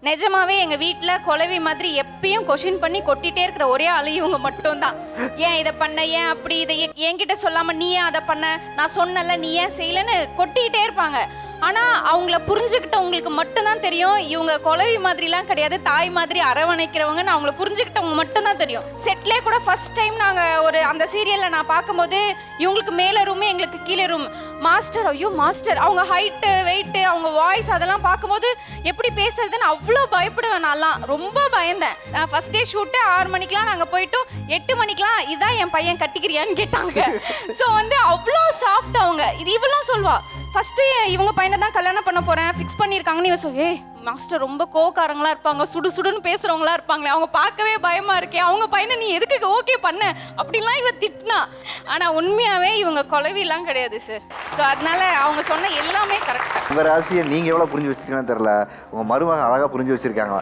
நிஜமாவே எங்க வீட்ல குலவி மாதிரி எப்பயும் கொஷின் பண்ணி கொட்டிட்டே இருக்கிற ஒரே ஆளு இவங்க மட்டும் தான். ஏன் இதை பண்ண, ஏன் அப்படி, இதை என்கிட்ட சொல்லாம நீ ஏன் அதை பண்ண, நான் சொன்னல நீ ஏன் செய்யலன்னு கொட்டிக்கிட்டே இருப்பாங்க. ஆனா அவங்கள புரிஞ்சுக்கிட்டவங்களுக்கு மட்டும்தான் தெரியும் இவங்க குலவி மாதிரிலாம் கிடையாது, தாய் மாதிரி அரவணைக்கிறவங்கன்னு அவங்கள புரிஞ்சுக்கிட்டவங்க மட்டும்தான் தெரியும். செட்லேயே கூட ஃபர்ஸ்ட் டைம் நாங்கள் ஒரு அந்த சீரியலில் நான் பார்க்கும்போது இவங்களுக்கு மேலே ரூமு எங்களுக்கு கீழே ரூம். மாஸ்டர், ஐயோ மாஸ்டர், அவங்க ஹைட்டு வெயிட்டு அவங்க வாய்ஸ் அதெல்லாம் பார்க்கும்போது எப்படி பேசுறதுன்னு அவ்வளோ பயப்படுவேன். நான்லாம் ரொம்ப பயந்தேன். ஃபர்ஸ்ட் டே ஷூட்டு 6 மணிக்கெலாம் நாங்கள் போயிட்டோம். 8 மணிக்கெலாம் இதான் என் பையன் கட்டிக்கிறியான்னு கேட்டாங்க. ஸோ வந்து அவ்வளோ சாஃப்ட் அவங்க. இது இவ்வளோ சொல்வா, ஃபர்ஸ்ட் இவங்க பையனை தான் கல்யாணம் பண்ண போறேன் ஃபிக்ஸ் பண்ணியிருக்காங்கன்னு இவன் சொல்லி, மாஸ்டர் ரொம்ப கோவக்காரங்களா இருப்பாங்க, சுடு சுடுன்னு பேசுறவங்களா இருப்பாங்களே, அவங்க பார்க்கவே பயமா இருக்கே, அவங்க பையனை நீ எதுக்கு ஓகே பண்ண அப்படிலாம் இவ திட்டினா. ஆனா உண்மையாவே இவங்க குலவிலாம் கிடையாது சார். ஸோ அதனால அவங்க சொன்ன எல்லாமே கரெக்டாக. உங்கள் ராசியை நீங்கள் எவ்வளோ புரிஞ்சு வச்சிருக்கீங்கன்னு தெரில, உங்கள் மருமக அழகாக புரிஞ்சு வச்சுருக்காங்க.